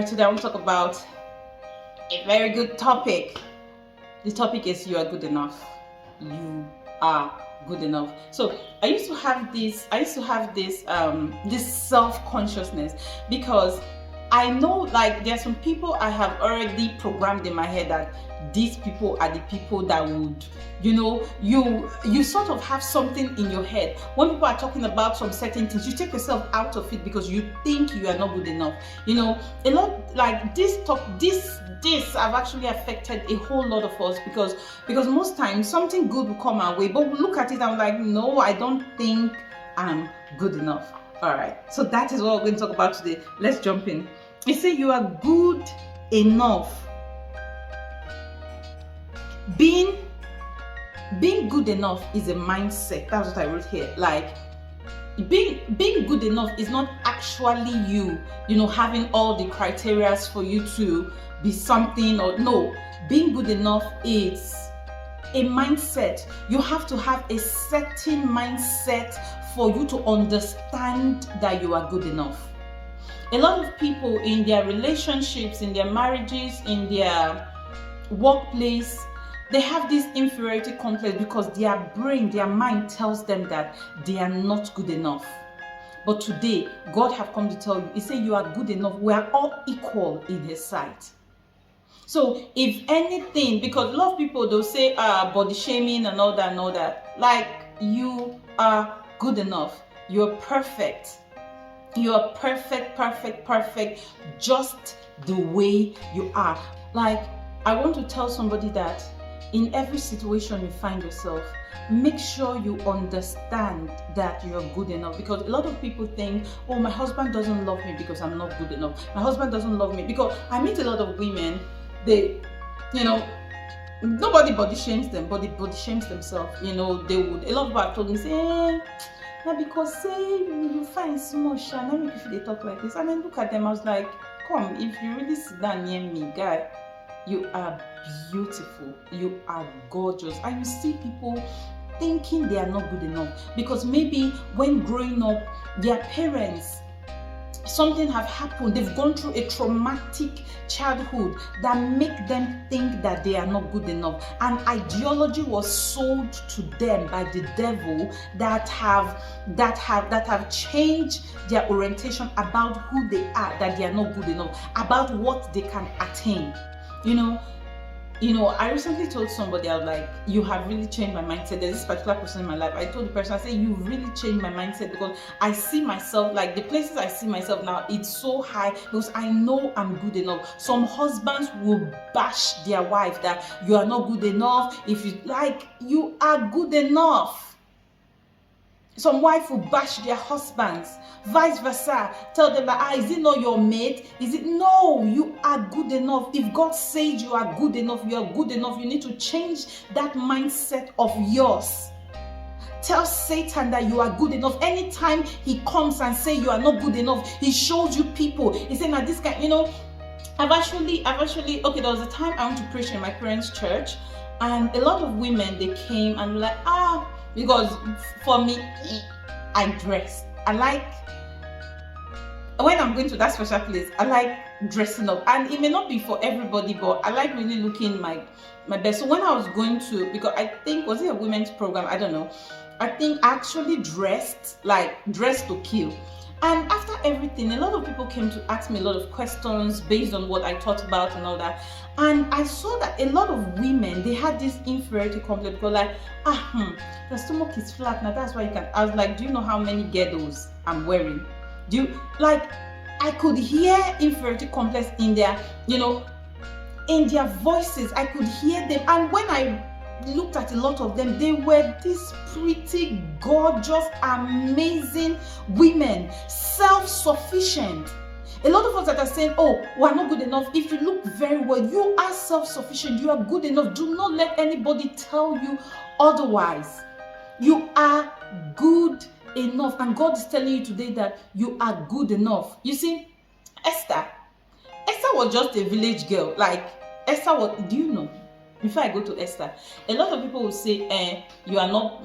right, today I want to talk about a very good topic. The topic is you are good enough. You are good enough. So I used to have this self-consciousness, because I know, like, there are some people I have already programmed in my head that these people are the people that would, you sort of have something in your head. When people are talking about some certain things, you take yourself out of it because you think you are not good enough. A lot like this have actually affected a whole lot of us, because most times something good will come our way, but we look at it and we're like, no, I don't think I'm good enough. All right, so that is what we're going to talk about today. Let's jump in. You say you are good enough. Being good enough is a mindset. That's what I wrote here. Like, being good enough is not actually you having all the criteria for you to be something, or no. Being good enough is a mindset. You have to have a certain mindset for you to understand that you are good enough. A lot of people in their relationships, in their marriages, in their workplace, they have this inferiority complex because their brain, their mind tells them that they are not good enough. But today, God have come to tell you, He said you are good enough. We are all equal in His sight. So if anything, because a lot of people, they'll say body shaming and all that, like, you are good enough. You're perfect. You are perfect, just the way you are. Like, I want to tell somebody that in every situation you find yourself, make sure you understand that you're good enough. Because a lot of people think, oh, my husband doesn't love me because I'm not good enough. My husband doesn't love me because I meet a lot of women, they, nobody body shames them, but they body shames themselves. They would, a lot of people have told me, say, now because say you find small shine, let me if they talk like this. And then look at them, I was like, come, if you really sit down near me, guy, you are beautiful, you are gorgeous. And you see people thinking they are not good enough because maybe when growing up, their parents, something have happened, they've gone through a traumatic childhood that make them think that they are not good enough. An ideology was sold to them by the devil that have changed their orientation about who they are, that they are not good enough, about what they can attain. I recently told somebody, I was like, you have really changed my mindset. There's this particular person in my life. I told the person, I said, you really changed my mindset, because I see myself, like the places I see myself now, it's so high because I know I'm good enough. Some husbands will bash their wife that you are not good enough. If you like, you are good enough. Some wife will bash their husbands, vice versa. Tell them that, is it not your mate? Is it? No, you are good enough. If God says you are good enough, you are good enough. You need to change that mindset of yours. Tell Satan that you are good enough. Anytime he comes and say you are not good enough, he shows you people. He said, now this guy, I've actually, okay, there was a time I went to preach in my parents' church, and a lot of women, they came and were like, because for me, I dress. I like, when I'm going to that special place, I like dressing up. And it may not be for everybody, but I like really looking my best. So when I was going to, because I think, was it a women's program? I don't know. I think I actually dressed to kill. And after everything, a lot of people came to ask me a lot of questions based on what I thought about and all that. And I saw that a lot of women, they had this inferiority complex, because like, the stomach is flat, now that's why you can. I was like, do you know how many ghettos I'm wearing? I could hear inferiority complex in their, in their voices. I could hear them. And when I looked at a lot of them, they were these pretty, gorgeous, amazing women, self-sufficient. A lot of us that are saying, oh, we're not good enough. If you look very well, you are self-sufficient, you are good enough. Do not let anybody tell you otherwise. You are good enough, and God is telling you today that you are good enough. You see, Esther was just a village girl. Like, Esther was, do you know? before I go to Esther, a lot of people will say, you are not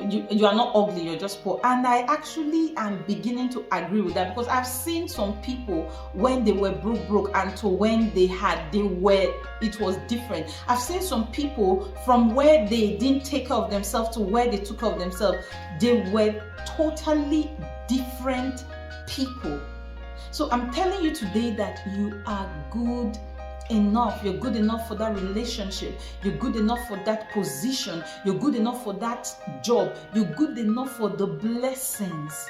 ugly, you're just poor. And I actually am beginning to agree with that, because I've seen some people when they were broke and to when it was different. I've seen some people from where they didn't take care of themselves to where they took care of themselves. They were totally different people. So I'm telling you today that you are good enough. You're good enough for that relationship. You're good enough for that position. You're good enough for that job. You're good enough for the blessings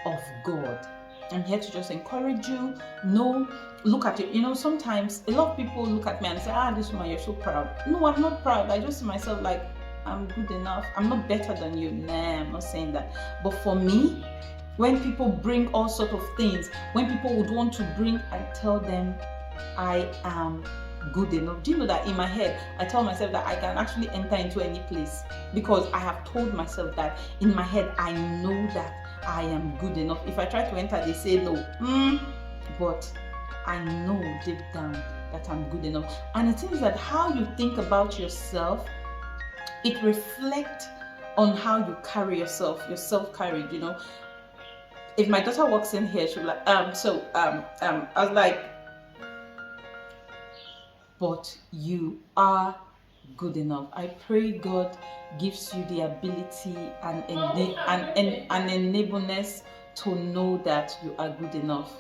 of God. I'm here to just encourage you. No, look at it. Sometimes a lot of people look at me and say, this woman, you're so proud. No, I'm not proud. I just see myself like, I'm good enough. I'm not better than you. Nah, I'm not saying that. But for me, when people bring all sorts of things, when people would want to bring, I tell them I am good enough. Do you know that in my head, I tell myself that I can actually enter into any place, because I have told myself that in my head, I know that I am good enough. If I try to enter, they say no. But I know deep down that I'm good enough. And the thing is that how you think about yourself, it reflects on how you carry yourself, your self-carriage, If my daughter walks in here, she'll be like, I was like, but you are good enough. I pray God gives you the ability and enableness to know that you are good enough.